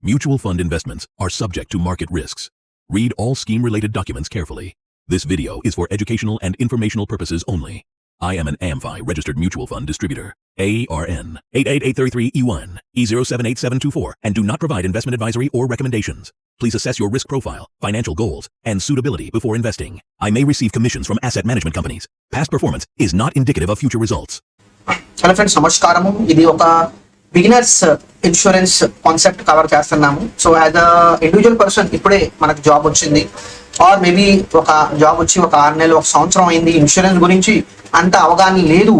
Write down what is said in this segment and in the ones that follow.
Mutual fund investments are subject to market risks. Read all scheme-related documents carefully. This video is for educational and informational purposes only. I am an AMFI registered mutual fund distributor. ARN 88833E1 E078724 and do not provide investment advisory or recommendations. Please assess your risk profile, financial goals, and suitability before investing. I may receive commissions from asset management companies. Past performance is not indicative of future results. Hello friends, నమస్కారము. ఇది ఒక beginners insurance concept cover చేస్తున్నాము. So as a individual person ఇప్పుడే మనకు job వచ్చింది, or maybe ఒక job వచ్చి ఒక 6 నెలలు 1 సంవత్సరం అయింది, ఇన్సూరెన్స్ గురించి అంత అవగాహన లేదు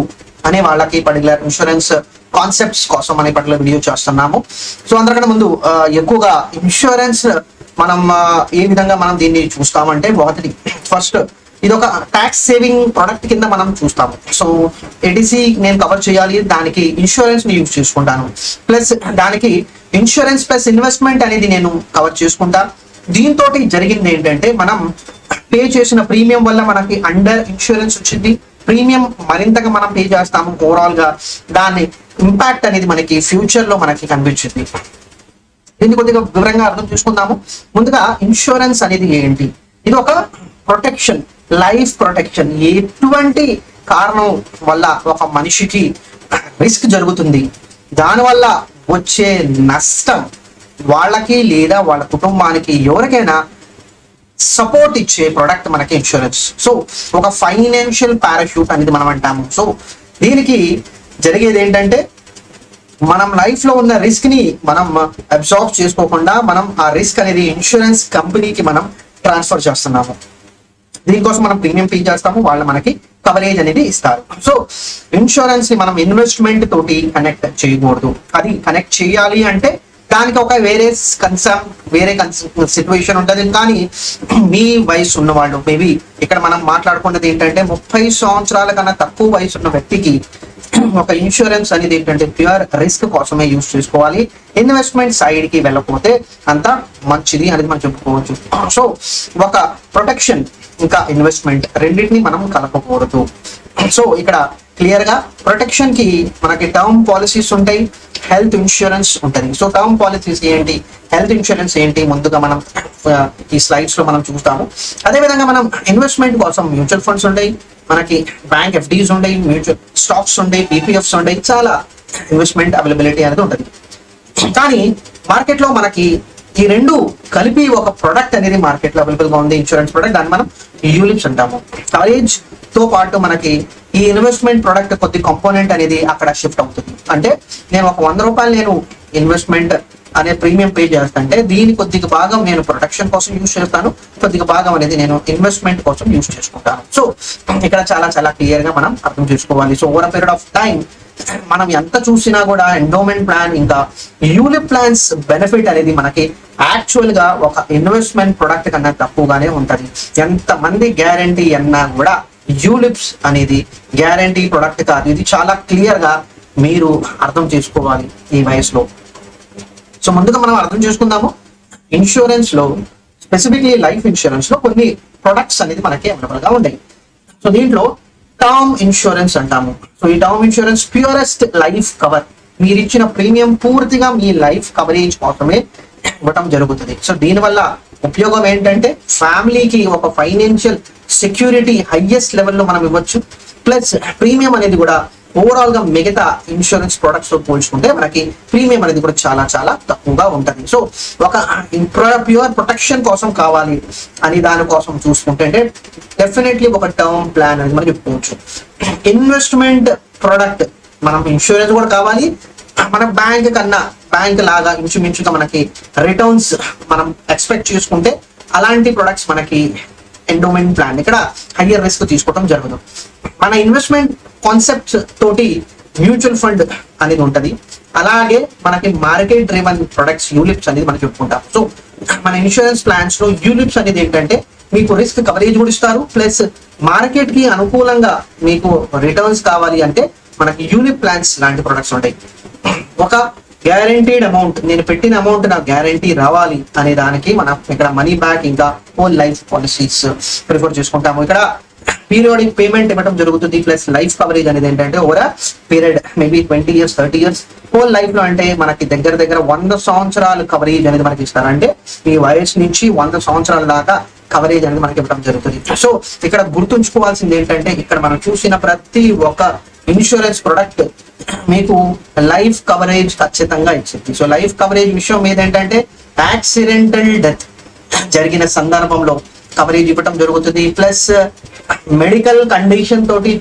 అనే వాళ్ళకి పర్టికులర్ ఇన్సూరెన్స్ కాన్సెప్ట్స్ కోసం అనే పర్టికులర్ వీడియో చేస్తున్నాము. సో అందరికన్నా ముందు ఎక్కువగా ఇన్సూరెన్స్ మనం ఏ విధంగా మనం దీన్ని చూస్తామంటే, ఒకటి ఫస్ట్ ఇది ఒక ట్యాక్స్ సేవింగ్ ప్రొడక్ట్ కింద మనం చూస్తాము. సో ఏటీసీ నేను కవర్ చేయాలి, దానికి ఇన్సూరెన్స్ ని యూజ్ చేసుకుంటాను, ప్లస్ దానికి ఇన్సూరెన్స్ ప్లస్ ఇన్వెస్ట్మెంట్ అనేది నేను కవర్ చేసుకుంటా. దీంతో జరిగింది ఏంటంటే, మనం పే చేసిన ప్రీమియం వల్ల మనకి అండర్ ఇన్సూరెన్స్ వచ్చింది, ప్రీమియం మరింతగా మనం పే చేస్తాము. ఓవరాల్ గా దాని ఇంపాక్ట్ అనేది మనకి ఫ్యూచర్ లో మనకి కనిపించింది. దీన్ని కొద్దిగా వివరంగా అర్థం చేసుకుందాము. ముందుగా ఇన్సూరెన్స్ అనేది ఏంటి? ఇది ఒక ప్రొటెక్షన్, లైఫ్ ప్రొటెక్షన్. ఎటువంటి కారణం వల్ల ఒక మనిషికి రిస్క్ జరుగుతుంది, దానివల్ల వచ్చే నష్టం వాళ్ళకి లేదా వాళ్ళ కుటుంబానికి ఎవరికైనా సపోర్ట్ ఇచ్చే ప్రొడక్ట్ మనకి ఇన్సూరెన్స్. సో ఒక ఫైనాన్షియల్ పారాషూట్ అనేది మనం అంటాము. సో దీనికి జరిగేది ఏంటంటే, మనం లైఫ్ లో ఉన్న రిస్క్ ని మనం అబ్జార్బ్ చేసుకోకుండా మనం ఆ రిస్క్ అనేది ఇన్సూరెన్స్ కంపెనీకి మనం ట్రాన్స్ఫర్ చేస్తున్నాము. దీనికోసం మనం ప్రీమియం పే చేస్తాము, వాళ్ళు మనకి కవరేజ్ అనేది ఇస్తారు. సో ఇన్సూరెన్స్ ని మనం ఇన్వెస్ట్మెంట్ తోటి కనెక్ట్ చేయకూడదు. అది కనెక్ట్ చేయాలి అంటే దానికి ఒక వేరే సిచ్యువేషన్ ఉంటుంది. కానీ మీ వయసు ఉన్నవాళ్ళు, మేబీ ఇక్కడ మనం మాట్లాడుకున్నది ఏంటంటే 30 సంవత్సరాల కన్నా తక్కువ వయసు ఉన్న వ్యక్తికి ఒక ఇన్సూరెన్స్ అనేది ఏంటంటే ప్యూర్ రిస్క్ కోసమే యూజ్ చేసుకోవాలి. ఇన్వెస్ట్మెంట్ సైడ్ కి వెళ్ళకపోతే అంత మంచిది అనేది మనం చెప్పుకోవచ్చు. సో ఒక ప్రొటెక్షన్ ఇంకా ఇన్వెస్ట్మెంట్ రెండింటిని మనం కలపకూడదు. సో ఇక్కడ క్లియర్ గా ప్రొటెక్షన్ కి మనకి టర్మ్ పాలసీస్ ఉంటాయి, హెల్త్ ఇన్సూరెన్స్ ఉంటుంది. సో టర్మ్ పాలసీస్ ఏంటి, హెల్త్ ఇన్సూరెన్స్ ఏంటి, ముందుగా మనం ఈ స్లైడ్స్ లో మనం చూస్తాము. అదేవిధంగా మనం ఇన్వెస్ట్మెంట్ కోసం మ్యూచువల్ ఫండ్స్ ఉంటాయి, మనకి బ్యాంక్ ఎఫ్డీస్ ఉంటాయి, మ్యూచువల్ స్టాక్స్ ఉంటాయి, పీపీఎఫ్స్ ఉంటాయి, చాలా ఇన్వెస్ట్మెంట్ అవైలబిలిటీ అనేది ఉంటుంది. కానీ మార్కెట్ లో మనకి ఈ రెండు కలిపి ఒక ప్రొడక్ట్ అనేది మార్కెట్ లో అవైలబుల్ గా ఉంది, ఇన్సూరెన్స్ ప్రొడక్ట్. దాన్ని మనం యూలిప్స్ అంటాము. కవరేజ్ తో పాటు మనకి ఈ ఇన్వెస్ట్మెంట్ ప్రొడక్ట్ కొద్ది కాంపోనెంట్ అనేది అక్కడ షిఫ్ట్ అవుతుంది. అంటే నేను ఒక 100 రూపాయలు నేను ఇన్వెస్ట్మెంట్ అనే ప్రీమియం పే చేస్తానంటే దీని కొద్దిగా భాగం నేను ప్రొటెక్షన్ కోసం యూజ్ చేస్తాను, కొద్దిగా భాగం అనేది నేను ఇన్వెస్ట్మెంట్ కోసం యూజ్ చేసుకుంటాను. సో ఇక్కడ చాలా చాలా క్లియర్ గా మనం అర్థం చేసుకోవాలి. So over a period of time మనం ఎంత చూసినా కూడా ఎండోమెంట్ ప్లాన్ ఇంకా యూలిప్ ప్లాన్స్ బెనిఫిట్ అనేది మనకి యాక్చువల్ గా ఒక ఇన్వెస్ట్మెంట్ ప్రొడక్ట్ కన్నా తక్కువగానే ఉంటది. ఎంతమంది గ్యారంటీ అన్నా కూడా యూలిప్స్ అనేది గ్యారంటీ ప్రొడక్ట్ కాదు. ఇది చాలా క్లియర్ గా మీరు అర్థం చేసుకోవాలి ఈ వయసులో. సో ముందుగా మనం అర్థం చేసుకుందాము. ఇన్సూరెన్స్ లో స్పెసిఫిక్లీ లైఫ్ ఇన్సూరెన్స్ లో కొన్ని ప్రొడక్ట్స్ అనేది మనకి అవైలబుల్ గా ఉంటాయి. సో దీంట్లో టర్మ్ ఇన్సూరెన్స్ అంటాము. సో ఈ term insurance purest life cover. మీరు ఇచ్చిన ప్రీమియం పూర్తిగా మీ లైఫ్ కవరేజ్ కోసమే ఇవ్వటం జరుగుతుంది. సో దీనివల్ల ఉపయోగం ఏంటంటే, ఫ్యామిలీకి ఒక ఫైనాన్షియల్ సెక్యూరిటీ హైయెస్ట్ లెవెల్లో మనం ఇవ్వచ్చు. ప్లస్ ప్రీమియం అనేది కూడా ఓవరాల్ గా మిగతా ఇన్సూరెన్స్ ప్రొడక్ట్స్ తో పోల్చుకుంటే మనకి ప్రీమియం అనేది కూడా చాలా చాలా తక్కువగా ఉంటుంది. సో ఒక ప్యూర్ ప్రొటెక్షన్ కోసం కావాలి అని దానికోసం చూసుకుంటే అంటే డెఫినెట్లీ ఒక టర్మ్ ప్లాన్ అనేది మనం చెప్పుకోవచ్చు. ఇన్వెస్ట్మెంట్ ప్రొడక్ట్ మనం ఇన్సూరెన్స్ కూడా కావాలి, మన బ్యాంక్ లాగా ఇంచుమించుగా మనకి రిటర్న్స్ మనం ఎక్స్పెక్ట్ చేసుకుంటే అలాంటి ప్రొడక్ట్స్ మనకి ఎండోమెంట్ ప్లాన్ ఇక్కడ హయ్యర్ రిస్క్ తీసుకోవడం జరగదు. మన ఇన్వెస్ట్మెంట్ కాన్సెప్ట్స్ తోటి మ్యూచువల్ ఫండ్ అనేది ఉంటది. అలాగే మనకి మార్కెట్ డ్రివెన్ ప్రొడక్ట్స్ యూలిప్స్ అనేది మనం చెప్పుకుంటాం. సో మన ఇన్సూరెన్స్ ప్లాన్స్ లో యూలిప్స్ అనేది ఏంటంటే మీకు రిస్క్ కవరేజ్ కూడా ఇస్తారు, ప్లస్ మార్కెట్ కి అనుకూలంగా మీకు రిటర్న్స్ కావాలి అంటే మనకి యూలిప్ ప్లాన్స్ లాంటి ప్రొడక్ట్స్ ఉంటాయి. ఒక గ్యారంటీడ్ అమౌంట్, నేను పెట్టిన అమౌంట్ నాకు గ్యారంటీ రావాలి అనే దానికి మనం ఇక్కడ మనీ బ్యాక్ ఇంకా హోల్ లైఫ్ పాలసీస్ ప్రిఫర్ చేసుకుంటాము. ఇక్కడ పీరియాడిక్ పేమెంట్ ఇవ్వడం జరుగుతుంది. ప్లస్ లైఫ్ కవరేజ్ అనేది ఏంటంటే over period maybe 20 years 30 years whole life లో, అంటే మనకి దగ్గర దగ్గర 100 సంవత్సరాలు కవరేజ్ అనేది మనకి ఇస్తారు. అంటే మీ వయసు నుంచి 100 సంవత్సరాల దాకా కవరేజ్ అనేది మనకి ఇవ్వడం జరుగుతుంది. సో ఇక్కడ గుర్తుంచుకోవాల్సింది ఏంటంటే ఇక్కడ మనం చూసిన ప్రతి ఒక్క ఇన్సూరెన్స్ ప్రొడక్ట్ మీకు లైఫ్ కవరేజ్ ఖచ్చితంగా ఇచ్చింది. సో లైఫ్ కవరేజ్ విషయం మీద ఏంటంటే యాక్సిడెంటల్ డెత్ జరిగిన సందర్భంలో కవరేజ్ ఇవ్వటం జరుగుతుంది. ప్లస్ మెడికల్ కండిషన్ తోటి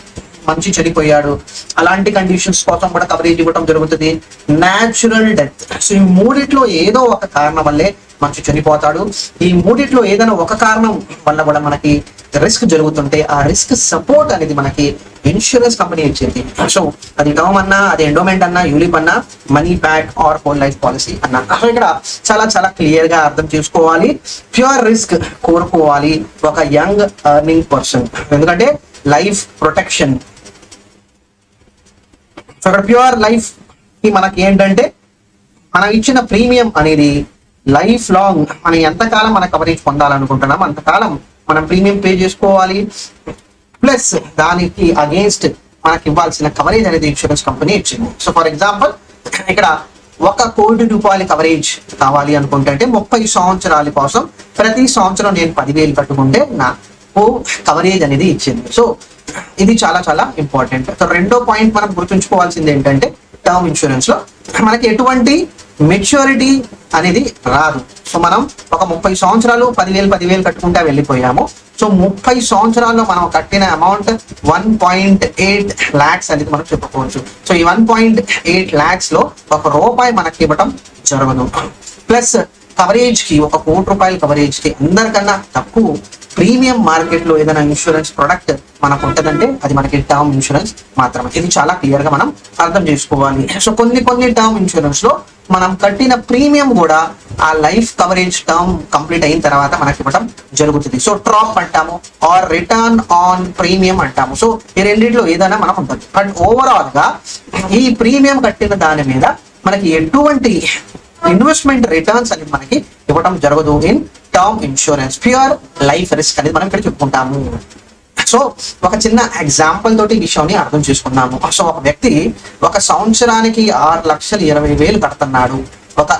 మంచి చనిపోయాడు, అలాంటి కండిషన్స్ కోసం కూడా కవరేజ్ ఇవ్వటం జరుగుతుంది. న్యాచురల్ డెత్, సో ఈ మూడిట్లో ఏదో ఒక కారణం వల్లే మంచి చనిపోతాడు. ఈ మూడిట్లో ఏదైనా ఒక కారణం వల్ల కూడా మనకి రిస్క్ జరుగుతుంటే ఆ రిస్క్ సపోర్ట్ అనేది మనకి ఇన్సూరెన్స్ కంపెనీ ఇచ్చేది. సో అది టర్మ్ అన్నా, అది ఎండోమెంట్ అన్నా, యూలిప్ అన్నా, money back or whole life policy అన్నా. సో ఇక్కడ చాలా చాలా క్లియర్ గా అర్థం చేసుకోవాలి. ప్యూర్ రిస్క్ కోరుకోవాలి ఒక యంగ్ ఎర్నింగ్ పర్సన్, ఎందుకంటే లైఫ్ ప్రొటెక్షన్. సో ఇక్కడ ప్యూర్ లైఫ్ కి మనకి ఏంటంటే మనం ఇచ్చిన ప్రీమియం అనేది లైఫ్ లాంగ్ మనం ఎంతకాలం మన కవరేజ్ పొందాలనుకుంటున్నాం అంతకాలం మనం ప్రీమియం పే చేసుకోవాలి. ప్లస్ దానికి అగేన్స్ట్ మనకి ఇవ్వాల్సిన కవరేజ్ అనేది ఇన్సూరెన్స్ కంపెనీ ఇచ్చింది. సో ఫర్ ఎగ్జాంపుల్ ఇక్కడ 1 కోటి రూపాయల కవరేజ్ కావాలి అనుకుంటే 30 సంవత్సరాల కోసం ప్రతి సంవత్సరం నేను 10,000 కట్టుకుంటే నాకు కవరేజ్ అనేది ఇచ్చింది. సో ఇది చాలా చాలా ఇంపార్టెంట్. సో రెండో పాయింట్ మనం గుర్తుంచుకోవాల్సింది ఏంటంటే టర్మ్ ఇన్సూరెన్స్ లో మనకి ఎటువంటి మెచ్యూరిటీ అనేది రాదు. సో మనం ఒక 30 సంవత్సరాలు 10,000 కట్టుకుంటా వెళ్ళిపోయాము. సో 30 సంవత్సరాల్లో మనం కట్టిన అమౌంట్ 1.8 lakhs అనేది మనం చెప్పుకోవచ్చు. సో ఈ 1.8 lakhs లో ₹1 మనకి ఇవ్వడం జరగదు. ప్లస్ కవరేజ్ కి 1 కోటి రూపాయల కవరేజ్ కి అందరికన్నా తక్కువ ప్రీమియం మార్కెట్ లో ఏదైనా ఇన్సూరెన్స్ ప్రొడక్ట్ మనకు ఉంటుందంటే అది మనకి టర్మ్ ఇన్సూరెన్స్ మాత్రమే. ఇది చాలా క్లియర్ గా మనం అర్థం చేసుకోవాలి. సో కొన్ని టర్మ్ ఇన్సూరెన్స్ లో మనం కట్టిన ప్రీమియం కూడా ఆ లైఫ్ కవరేజ్ టర్మ్ కంప్లీట్ అయిన తర్వాత మనకి ఇవ్వడం జరుగుతుంది. సో డ్రాప్ అంటాము ఆర్ రిటర్న్ ఆన్ ప్రీమియం అంటాము. సో ఈ రెండింటిలో ఏదైనా మనం ఉంటుంది. బట్ ఓవరాల్ గా ఈ ప్రీమియం కట్టిన దాని మీద మనకి ఎటువంటి ఇన్వెస్ట్మెంట్ రిటర్న్స్ అనేది మనకి ఇవ్వడం జరగదు in term insurance. Pure life risk అనేది మనం ఇక్కడ చెప్పుకుంటాము. సో ఒక చిన్న ఎగ్జాంపుల్ తోటి ఈ విషయాన్ని అర్థం చేసుకున్నాము. సో ఒక వ్యక్తి 1 సంవత్సరానికి 6,20,000 కడుతున్నాడు. ఒక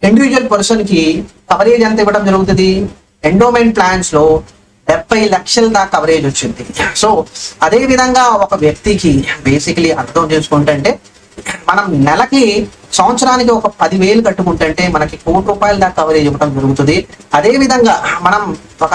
ఇండివిజువల్ పర్సన్ కి కవరేజ్ ఎంత ఇవ్వడం జరుగుతుంది? ఎండోమెంట్ ప్లాన్స్ లో 70 లక్షల దాకా కవరేజ్ వచ్చింది. సో అదే విధంగా ఒక వ్యక్తికి బేసికలీ అర్థం చేసుకుంటే మనం నెలకి సంవత్సరానికి 10,000 కట్టుకుంటే మనకి ₹1 కోటి దాకా కవరేజ్ ఇవ్వడం జరుగుతుంది. అదే విధంగా మనం ఒక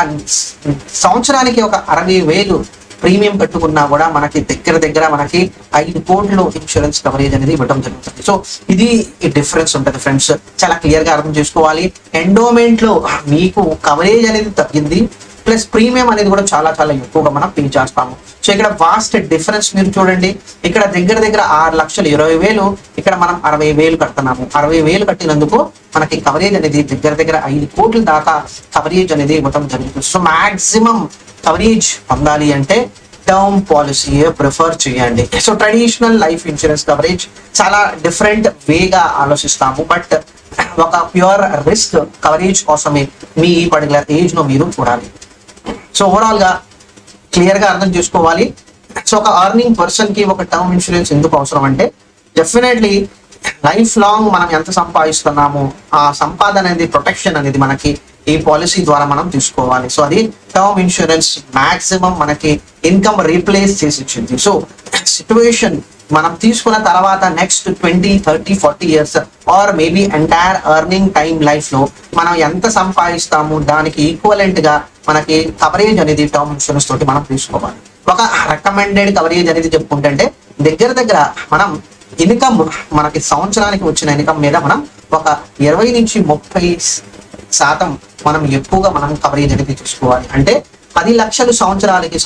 సంవత్సరానికి 60,000 ప్రీమియం కట్టుకున్నా కూడా మనకి దగ్గర మనకి 5 కోట్లు ఇన్సూరెన్స్ కవరేజ్ అనేది ఇవ్వడం జరుగుతుంది. సో ఇది డిఫరెన్స్ ఉంటుంది ఫ్రెండ్స్, చాలా క్లియర్ గా అర్థం చేసుకోవాలి. ఎండోమెంట్ లో మీకు కవరేజ్ అనేది తగ్గింది, ప్లస్ ప్రీమియం అనేది కూడా చాలా చాలా ఎక్కువగా మనం పే చేస్తాము. సో ఇక్కడ వాస్ట్ డిఫరెన్స్ మీరు చూడండి. ఇక్కడ దగ్గర 6,20,000, ఇక్కడ మనం 60,000 కడుతున్నాము. 60,000 కట్టినందుకు మనకి కవరేజ్ అనేది దగ్గర 5 కోట్ల దాకా కవరేజ్ అనేది ఇవ్వడం జరుగుతుంది. సో మాక్సిమం కవరేజ్ పొందాలి అంటే టర్మ్ పాలసీ ప్రిఫర్ చేయండి. So traditional life insurance coverage చాలా డిఫరెంట్ వేగా ఆలోచిస్తాము. బట్ ఒక ప్యూర్ రిస్క్ కవరేజ్ కోసమే మీ ఈ పర్టికులర్ ఏజ్ లో మీరు చూడాలి. సో ఓవరాల్ గా క్లియర్ గా అర్థం చేసుకోవాలి. సో ఒక అర్నింగ్ పర్సన్ కి ఒక టర్మ్ ఇన్సూరెన్స్ ఎందుకు అవసరం అంటే డెఫినెట్లీ లైఫ్ లాంగ్ మనం ఎంత సంపాదిస్తున్నామో ఆ సంపాదన అనేది ప్రొటెక్షన్ అనేది మనకి ఈ పాలసీ ద్వారా మనం తీసుకోవాలి. సో అది టర్మ్ ఇన్సూరెన్స్ మాక్సిమం మనకి ఇన్కమ్ రీప్లేస్ చేసి ఇచ్చింది. సో సిచ్యువేషన్ మనం తీసుకున్న తర్వాత next 20, 30, 40 years or maybe entire earning time life లో మనం ఎంత సంపాదిస్తాము దానికి ఈక్వలెంట్ గా మనకి కవరేజ్ అనేది టర్మ్ ఇన్సూరెన్స్ తోటి మనం తీసుకోవాలి. ఒక రికమెండెడ్ కవరేజ్ అనేది చెప్పుకుంటే దగ్గర మనం ఇన్కమ్ మనకి సంవత్సరానికి వచ్చిన ఇన్కమ్ మీద మనం ఒక 20 నుంచి 30% మనం ఎక్కువగా మనం కవరేజ్ అనేది తీసుకోవాలి. అంటే 10 లక్షలు సంవత్సరానికి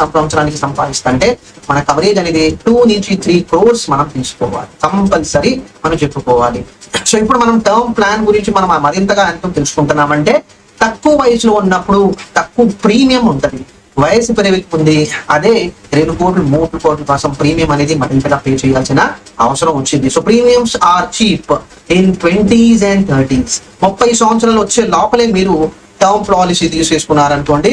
సంపాదిస్తుంటే మన కవరేజ్ అనేది 2 నుంచి 3 crores మనం తీసుకోవాలి, కంపల్సరీ మనం చెప్పుకోవాలి. సో ఇప్పుడు మనం టర్మ్ ప్లాన్ గురించి మనం మరింతగా ఎంతో తెలుసుకుంటున్నామంటే తక్కువ వయసులో ఉన్నప్పుడు తక్కువ ప్రీమియం ఉంటుంది, వయసు పెరిగిపోతుంది, అదే 2 కోట్లు 3 కోట్ల కోసం ప్రీమియం అనేది మరింతగా పే చేయాల్సిన అవసరం వచ్చింది. So premiums are cheap in 20s and 30s. 30 సంవత్సరాలు వచ్చే లోపలే మీరు టర్మ్ పాలసీ తీసేసుకున్నారనుకోండి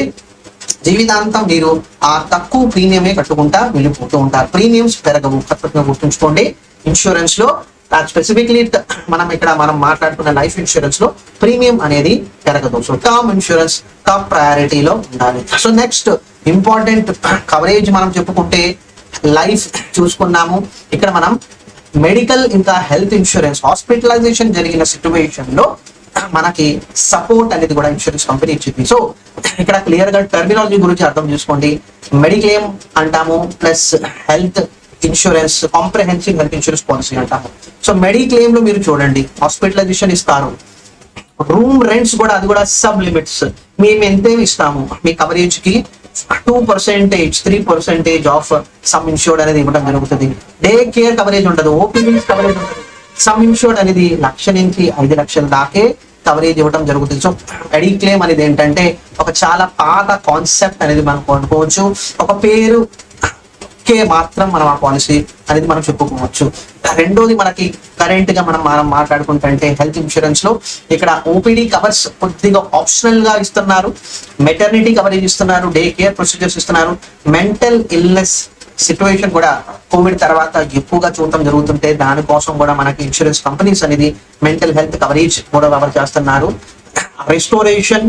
జీవితాంతం మీరు ఆ తక్కువ ప్రీమియమే కట్టుకుంటా వెళ్ళిపోతూ ఉంటారు. ప్రీమియమ్స్ పెరగవు, ఖచ్చితంగా గుర్తుంచుకోండి. ఇన్సూరెన్స్ లో స్పెసిఫిక్లీ మనం మాట్లాడుకున్న లైఫ్ ఇన్సూరెన్స్ లో ప్రీమియం అనేది పెరగదు. సో టర్మ్ ఇన్సూరెన్స్ టాప్ ప్రయారిటీలో ఉండాలి. సో నెక్స్ట్ ఇంపార్టెంట్ కవరేజ్ మనం చెప్పుకుంటే లైఫ్ చూసుకున్నాము. ఇక్కడ మనం మెడికల్ ఇంకా హెల్త్ ఇన్సూరెన్స్, హాస్పిటలైజేషన్ జరిగిన సిచ్యువేషన్ లో మనకి సపోర్ట్ అనేది కూడా ఇన్సూరెన్స్ కంపెనీ ఇచ్చింది. సో ఇక్కడ క్లియర్ గా టర్మినాలజీ గురించి అర్థం చేసుకోండి. మెడిక్లెయిమ్ అంటాము, plus health insurance, comprehensive health insurance policy అంటాము. సో మెడిక్లెయిమ్ లో మీరు చూడండి, హాస్పిటలైజేషన్ ఇస్తారు, రూమ్ రెంట్స్ కూడా అది కూడా సబ్ లిమిట్స్ మేము ఎంతే ఇస్తాము, మీ కవరేజ్ కి 2%, 3% ఆఫ్ సమ్ ఇన్సూర్డ్ అనేది ఇవ్వడం జరుగుతుంది. డే కేర్ కవరేజ్ ఉండదు, ఓపీడీ కవరేజ్ ఉండదు. సమ్ ఇన్సూర్డ్ అనేది 1,00,000 నుంచి 5,00,000 దాకే కవరేజ్ ఇవ్వడం జరుగుతుంది. సో మెడిక్లెయిమ్ అనేది ఏంటంటే ఒక చాలా పాత కాన్సెప్ట్ అనేది మనం కొనుక్కోవచ్చు. ఒక పేరు కే మాత్రం మనం ఆ పాలసీ అనేది మనం చెప్పుకోవచ్చు. రెండోది మనకి కరెంట్ గా మనం మాట్లాడుకుంటే హెల్త్ ఇన్సూరెన్స్ లో ఇక్కడ ఓపీడీ కవర్స్ కొద్దిగా ఆప్షనల్ గా ఇస్తున్నారు, మెటర్నిటీ కవరేజ్ ఇస్తున్నారు, డే కేర్ ప్రొసీజర్స్ ఇస్తున్నారు. మెంటల్ ఇల్నెస్ సిచ్యువేషన్ కూడా కోవిడ్ తర్వాత ఎక్కువగా చూడటం జరుగుతుంటే దానికోసం కూడా మనకి ఇన్సూరెన్స్ కంపెనీస్ అనేది మెంటల్ హెల్త్ కవరేజ్ కూడా కవర్ చేస్తున్నారు. Restoration,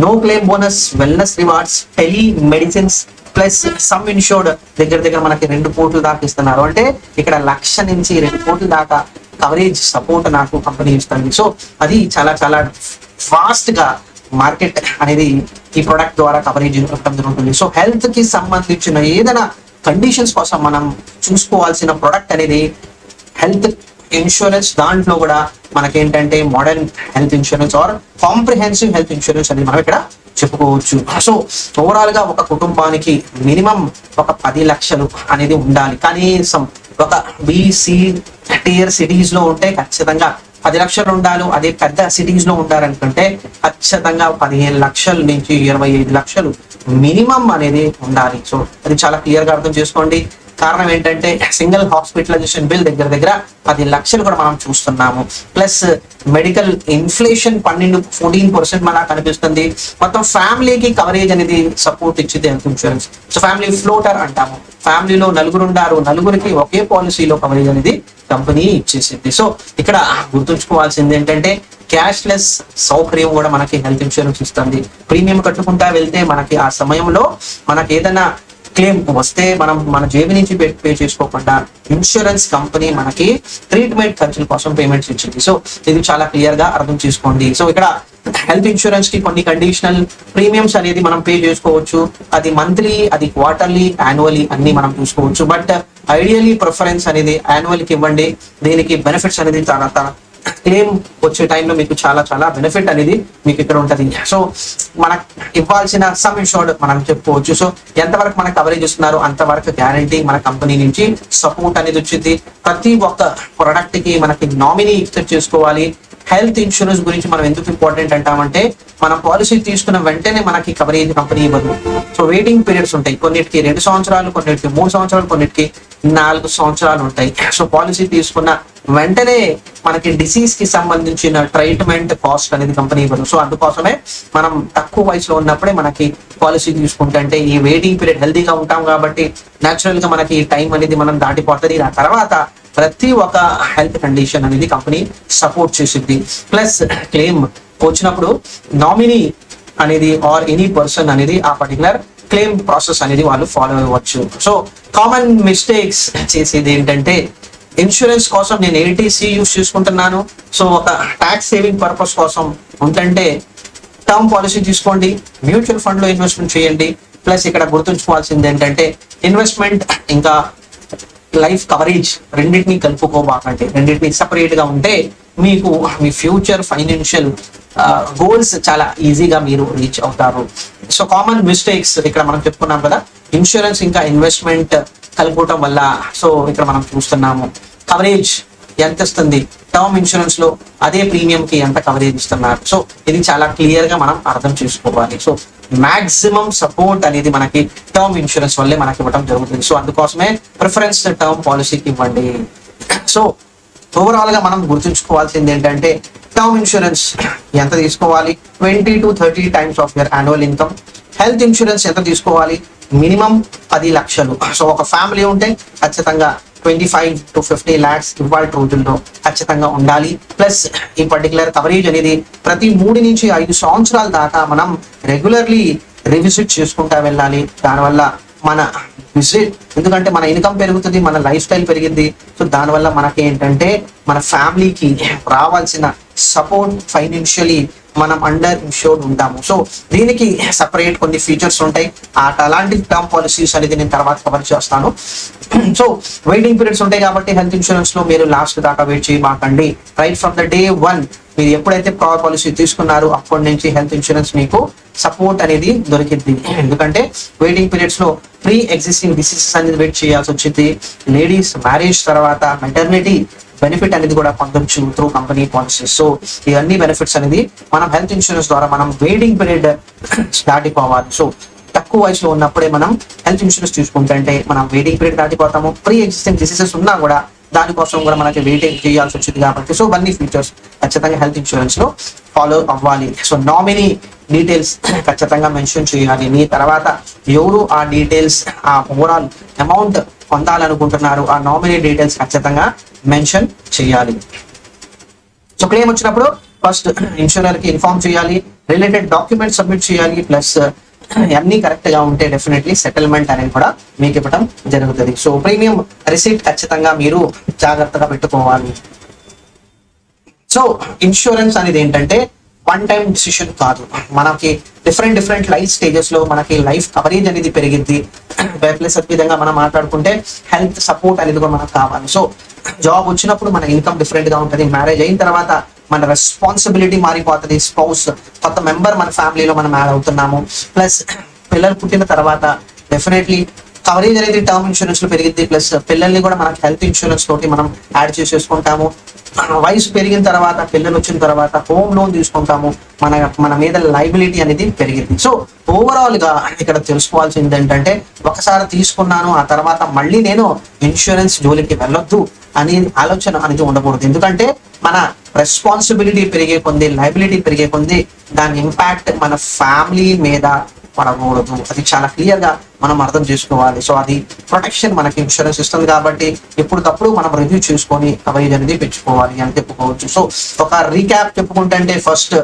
no claim bonus, wellness rewards, tele medicines plus sum insured దగ్గర మనకి 2 కోట్ల దాకా ఇస్తున్నారు. అంటే ఇక్కడ 1,00,000 నుంచి 2 కోట్ల దాకా కవరేజ్ సపోర్ట్ నాకు కంపెనీ ఇస్తుంది. సో అది చాలా చాలా ఫాస్ట్ గా మార్కెట్ అనేది ఈ ప్రొడక్ట్ ద్వారా కవరేజ్ ఇవ్వడం జరుగుతుంది. సో హెల్త్ కి సంబంధించిన ఏదైనా కండిషన్స్ కోసం మనం చూసుకోవాల్సిన ప్రొడక్ట్ అనేది హెల్త్ ఇన్సూరెన్స్. దాంట్లో కూడా మనకేంటంటే modern health insurance or comprehensive health insurance అనేది మనం ఇక్కడ చెప్పుకోవచ్చు. సో ఓవరాల్ గా ఒక కుటుంబానికి మినిమం ఒక 10 లక్షలు అనేది ఉండాలి. కనీసం ఒక BC టియర్ సిటీస్ లో ఉంటే ఖచ్చితంగా 10 లక్షలు ఉండాలి. అదే పెద్ద సిటీస్ లో ఉండాలనుకుంటే ఖచ్చితంగా 15 లక్షల నుంచి 25 లక్షలు మినిమం అనేది ఉండాలి. సో అది చాలా క్లియర్ గా అర్థం చేసుకోండి. కారణం ఏంటంటే సింగిల్ హాస్పిటలైజేషన్ బిల్ దగ్గర 10 లక్షలు కూడా మనం చూస్తున్నాము. ప్లస్ మెడికల్ ఇన్ఫ్లేషన్ 14% మనకు కనిపిస్తుంది. మొత్తం ఫ్యామిలీకి కవరేజ్ అనేది సపోర్ట్ ఇచ్చింది health insurance. So family floater అంటాము, ఫ్యామిలీలో 4 ఉన్నారు, 4కి ఒకే పాలసీలో కవరేజ్ అనేది కంపెనీ ఇచ్చేసింది. సో ఇక్కడ గుర్తుంచుకోవాల్సింది ఏంటంటే క్యాష్లెస్ సౌకర్యం కూడా మనకి హెల్త్ ఇన్సూరెన్స్ ఇస్తుంది. ప్రీమియం కట్టుకుంటా వెళ్తే మనకి ఆ సమయంలో మనకి ఏదైనా క్లెయిమ్ వస్తే మనం మన జేబు నుంచి పే చేసుకోకుండా ఇన్సూరెన్స్ కంపెనీ మనకి ట్రీట్మెంట్ ఖర్చుల కోసం పేమెంట్స్ ఇచ్చింది. సో ఇది చాలా క్లియర్ గా అర్థం చేసుకోండి. సో ఇక్కడ హెల్త్ ఇన్సూరెన్స్ కి కొన్ని కండిషనల్ ప్రీమియమ్స్ అనేది మనం పే చేసుకోవచ్చు. అది మంత్లీ, అది క్వార్టర్లీ, యాన్యువల్లీ అన్ని మనం చూసుకోవచ్చు. బట్ ఐడియల్లీ ప్రిఫరెన్స్ అనేది యాన్యువల్ కి ఇవ్వండి. దీనికి బెనిఫిట్స్ అనేది చాలా క్లెయిమ్ వచ్చే టైంలో మీకు చాలా చాలా బెనిఫిట్ అనేది మీకు ఇక్కడ ఉంటుంది. సో మనకు ఇవ్వాల్సిన సమ్ ఇన్సూర్డ్ మనం చెప్పుకోవచ్చు. సో ఎంతవరకు మనకు కవరేజ్ ఇస్తున్నారు అంతవరకు గ్యారంటీ మన కంపెనీ నుంచి సపోర్ట్ అనేది వచ్చింది. ప్రతి ఒక్క ప్రొడక్ట్ కి మనకి నామినీ ఎక్సెప్ట్ చేసుకోవాలి. హెల్త్ ఇన్సూరెన్స్ గురించి మనం ఎందుకు ఇంపార్టెంట్ అంటామంటే మనం పాలసీ తీసుకున్న వెంటనే మనకి కవరేజ్ కంపెనీ ఇవ్వదు. సో వెయిటింగ్ పీరియడ్స్ ఉంటాయి. కొన్నిటికి 2 సంవత్సరాలు, కొన్నిటికి 3 సంవత్సరాలు, కొన్నిటికి 4 సంవత్సరాలు ఉంటాయి. సో పాలసీ తీసుకున్న వెంటనే మనకి డిసీజ్ కి సంబంధించిన ట్రీట్మెంట్ కాస్ట్ అనేది కంపెనీ ఇవ్వదు. సో అందుకోసమే మనం తక్కువ వయసులో ఉన్నప్పుడే మనకి పాలసీ తీసుకుంటే అంటే ఈ వెయిటింగ్ పీరియడ్ హెల్తీగా ఉంటాం కాబట్టి న్యాచురల్ గా మనకి టైం అనేది మనం దాటిపోతుంది. ఆ తర్వాత ప్రతి ఒక్క హెల్త్ కండిషన్ అనేది కంపెనీ సపోర్ట్ చేసింది. ప్లస్ క్లెయిమ్ వచ్చినప్పుడు నామినీ అనేది ఆర్ ఎనీ పర్సన్ అనేది ఆ పర్టికులర్ క్లెయిమ్ ప్రాసెస్ అనేది వాళ్ళు ఫాలో అవ్వచ్చు. సో కామన్ మిస్టేక్స్ చేసేది ఏంటంటే ఇన్సూరెన్స్ కోసం నేను ATC యూస్ చేసుకుంటున్నాను, సో ఒక ట్యాక్స్ సేవింగ్ పర్పస్ కోసం ఉంటుంటే టర్మ్ పాలసీ తీసుకోండి, మ్యూచువల్ ఫండ్ లో ఇన్వెస్ట్మెంట్ చేయండి. ప్లస్ ఇక్కడ గుర్తుంచుకోవాల్సింది ఏంటంటే ఇన్వెస్ట్మెంట్ ఇంకా లైఫ్ కవరేజ్ రెండింటినీ కలుపుకోబాకండి. రెండింటినీ సపరేట్ గా ఉంటే మీకు మీ ఫ్యూచర్ ఫైనాన్షియల్ గోల్స్ చాలా ఈజీగా మీరు రీచ్ అవుతారు. సో కామన్ మిస్టేక్స్ ఇక్కడ మనం చెప్పుకున్నాం కదా, ఇన్సూరెన్స్ ఇంకా ఇన్వెస్ట్మెంట్ కలుపుకోవటం వల్ల. సో ఇక్కడ మనం చూస్తున్నాము కవరేజ్ ఎంత ఇస్తుంది, టర్మ్ ఇన్సూరెన్స్ లో అదే ప్రీమియం కి ఎంత కవరేజ్ ఇస్తున్నారు. సో ఇది చాలా క్లియర్ గా మనం అర్థం చేసుకోవాలి. సో మాక్సిమం సపోర్ట్ అనేది మనకి టర్మ్ ఇన్సూరెన్స్ వల్లే మనకి ఇవ్వడం జరుగుతుంది. సో అందుకోసమే ప్రిఫరెన్స్ టర్మ్ పాలసీకి ఇవ్వండి. సో ఓవరాల్ గా మనం గుర్తుంచుకోవాల్సింది ఏంటంటే టర్మ్ ఇన్సూరెన్స్ ఎంత తీసుకోవాలి, 20 to 30 times of your annual income. Health insurance ఎంత తీసుకోవాలి? మినిమం 10 లక్షలు. సో ఒక ఫ్యామిలీ ఉంటే ఖచ్చితంగా 25 to 50 lakhs ఇవాళ రోజుల్లో ఖచ్చితంగా ఉండాలి. ప్లస్ ఈ పర్టికులర్ కవరేజ్ అనేది ప్రతి 3 నుంచి 5 సంవత్సరాల దాకా మనం రెగ్యులర్లీ రివిజిట్ చేసుకుంటా వెళ్ళాలి. దానివల్ల మన విజిట్, ఎందుకంటే మన ఇన్కమ్ పెరుగుతుంది, మన లైఫ్ స్టైల్ పెరిగింది. సో దానివల్ల మనకి ఏంటంటే మన ఫ్యామిలీకి రావాల్సిన సపోర్ట్ ఫైనాన్షియలీ మనం అండర్ ఇన్షూర్డ్ ఉంటాము. సో దీనికి సపరేట్ కొన్ని ఫీచర్స్ ఉంటాయి. అలాంటి టర్మ్ పాలసీస్ అనేది నేను తర్వాత కవర్ చేస్తాను. సో వెయిటింగ్ పీరియడ్స్ ఉంటాయి కాబట్టి హెల్త్ ఇన్సూరెన్స్ లో మీరు లాస్ట్ దాకా వెయిట్ చేయమాకండి. రైట్ ఫ్రమ్ ద డే 1 మీరు ఎప్పుడైతే పాలసీ తీసుకున్నారో అప్పటి నుంచి హెల్త్ ఇన్సూరెన్స్ మీకు సపోర్ట్ అనేది దొరికింది. ఎందుకంటే వెయిటింగ్ పీరియడ్స్ లో ప్రీ ఎగ్జిస్టింగ్ డిసీజెస్ అనేది వెయిట్ చేయాల్సి వచ్చింది. లేడీస్ మ్యారేజ్ తర్వాత మెటర్నిటీ బెనిఫిట్ అనేది కూడా పొందొచ్చు త్రూ కంపెనీ పాలసీస్. సో ఇవన్నీ బెనిఫిట్స్ అనేది మనం హెల్త్ ఇన్సూరెన్స్ ద్వారా మనం వెయిటింగ్ పీరియడ్ దాటిపోవాలి. సో తక్కువ వయసులో ఉన్నప్పుడే మనం హెల్త్ ఇన్సూరెన్స్ తీసుకుంటే మనం వెయిటింగ్ పీరియడ్ దాటిపోతాము. ప్రీ ఎగ్జిస్టింగ్ డిసీజెస్ ఉన్నా కూడా దానికోసం కూడా మనకి వెయిటింగ్ చేయాల్సి వచ్చింది కాబట్టి సో ఇవన్నీ ఫీచర్స్ ఖచ్చితంగా హెల్త్ ఇన్సూరెన్స్ లో ఫాలో అవ్వాలి. సో నామినీ డీటెయిల్స్ ఖచ్చితంగా మెన్షన్ చేయాలి. మీ తర్వాత ఎవరు ఆ డీటెయిల్స్, ఆ ఓవరాల్ అమౌంట్ పొందాలనుకుంటున్నారు, ఆ నామినీ డీటెయిల్స్ ఖచ్చితంగా మెన్షన్ చేయాలి. సో క్లెయిమ్ వచ్చినప్పుడు ఫస్ట్ ఇన్సూరర్ కి ఇన్ఫార్మ్ చేయాలి, రిలేటెడ్ డాక్యుమెంట్ సబ్మిట్ చేయాలి. ప్లస్ అన్ని కరెక్ట్ గా ఉంటే డెఫినెట్లీ సెటిల్మెంట్ అనేది కూడా మీకు ఇవ్వడం జరుగుతుంది. సో ప్రీమియం రిసీట్ ఖచ్చితంగా మీరు జాగ్రత్తగా పెట్టుకోవాలి. సో ఇన్సూరెన్స్ అనేది ఏంటంటే వన్ టైం డిసిషన్ కాదు. మనకి డిఫరెంట్ లైఫ్ స్టేజెస్ లో మనకి లైఫ్ కవరేజ్ అనేది పెరిగింది. ప్లస్ విధంగా మనం మాట్లాడుకుంటే హెల్త్ సపోర్ట్ అనేది కూడా మనకు కావాలి. సో జాబ్ వచ్చినప్పుడు మన ఇన్కమ్ డిఫరెంట్ గా ఉంటుంది. మ్యారేజ్ అయిన తర్వాత మన రెస్పాన్సిబిలిటీ మారిపోతుంది. స్పౌస్ కొత్త మెంబర్ మన ఫ్యామిలీలో మనం యాడ్ అవుతున్నాము. ప్లస్ పిల్లలు పుట్టిన తర్వాత డెఫినెట్లీ కవరేజ్ అనేది టర్మ్ ఇన్సూరెన్స్ లో పెరిగింది. ప్లస్ పిల్లల్ని కూడా మనకి హెల్త్ ఇన్సూరెన్స్ తోటి మనం యాడ్ చేసేసుకుంటాము. వయసు పెరిగిన తర్వాత పిల్లలు వచ్చిన తర్వాత హోమ్ లోన్ తీసుకుంటాము. మన మీద లైబిలిటీ అనేది పెరిగింది. సో ఓవరాల్ గా ఇక్కడ తెలుసుకోవాల్సింది ఏంటంటే ఒకసారి తీసుకున్నాను ఆ తర్వాత మళ్ళీ నేను ఇన్సూరెన్స్ జోలికి వెళ్ళొద్దు అని ఆలోచన అనేది ఉండకూడదు. ఎందుకంటే మన రెస్పాన్సిబిలిటీ పెరిగే కొంది, లైబిలిటీ పెరిగే కొంది దాని ఇంపాక్ట్ మన ఫ్యామిలీ మీద పడకూడదు. అది చాలా క్లియర్ గా మనం అర్థం చేసుకోవాలి. సో అది ప్రొటెక్షన్ మనకి ఇన్సూరెన్స్ ఇస్తుంది కాబట్టి ఎప్పటికప్పుడు మనం రివ్యూ చేసుకొని కవరేజ్ అనేది పెంచుకోవాలి అని చెప్పుకోవచ్చు. సో ఒక రీక్యాప్ చెప్పుకుంటే ఫస్ట్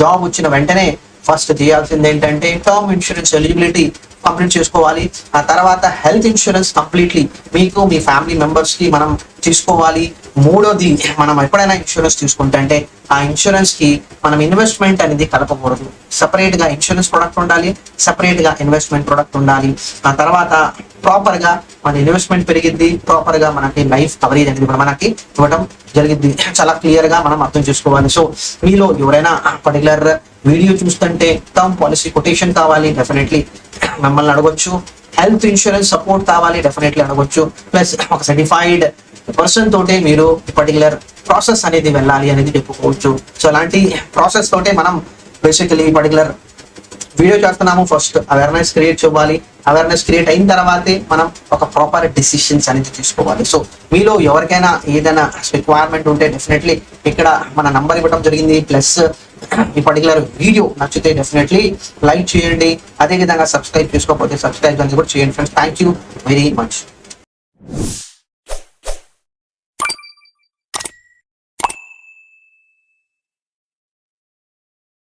జాబ్ వచ్చిన వెంటనే ఫస్ట్ చేయాల్సింది ఏంటంటే టర్మ్ ఇన్సూరెన్స్ ఎలిజిబిలిటీ కంప్లీట్ చేసుకోవాలి. ఆ తర్వాత హెల్త్ ఇన్సూరెన్స్ కంప్లీట్లీ మీకు మీ ఫ్యామిలీ మెంబర్స్ కి మనం తీసుకోవాలి. మూడోది మనం ఎప్పుడైనా ఇన్సూరెన్స్ తీసుకుంటే ఆ ఇన్సూరెన్స్ కి మనం ఇన్వెస్ట్మెంట్ అనేది కలపకూడదు. సపరేట్ గా ఇన్సూరెన్స్ ప్రొడక్ట్ ఉండాలి, సపరేట్ గా ఇన్వెస్ట్మెంట్ ప్రొడక్ట్ ఉండాలి. ఆ తర్వాత ప్రాపర్ గా మన ఇన్వెస్ట్మెంట్ పెరిగింది, ప్రాపర్ గా మనకి లైఫ్ కవరేజ్ అనేది కూడా మనకి ఇవ్వడం జరిగింది. చాలా క్లియర్ గా మనం అర్థం చేసుకోవాలి. సో మీలో ఎవరైనా పర్టికులర్ వీడియో చూస్తుంటే టర్మ్ పాలసీ కొటేషన్ కావాలి, డెఫినెట్లీ మిమ్మల్ని అడగొచ్చు. హెల్త్ ఇన్సూరెన్స్ సపోర్ట్ కావాలి, డెఫినెట్లీ అడగొచ్చు. ప్లస్ ఒక సర్టిఫైడ్ పర్సన్ తోటే మీరు పర్టికులర్ ప్రాసెస్ అనేది వెళ్ళాలి అనేది చెప్పుకోవచ్చు. సో అలాంటి ప్రాసెస్ తోటే మనం బేసికలీ పర్టికులర్ వీడియో చేస్తున్నాము. ఫస్ట్ అవేర్నెస్ క్రియేట్ చేయాలి. అవేర్నెస్ క్రియేట్ అయిన తర్వాతే మనం ఒక ప్రాపర్ డిసిషన్స్ అనేది తీసుకోవాలి. సో మీలో ఎవరికైనా ఏదైనా రిక్వైర్మెంట్ ఉంటే డెఫినెట్లీ ఇక్కడ మన నంబర్ ఇవ్వడం జరిగింది. ప్లస్ ఈ పర్టికులర్ వీడియో నచ్చితే డెఫినెట్లీ లైక్ చేయండి. అదేవిధంగా సబ్స్క్రైబ్ చేసుకోకపోతే సబ్స్క్రైబ్ అనేది కూడా చేయండి friends. Thank you very much.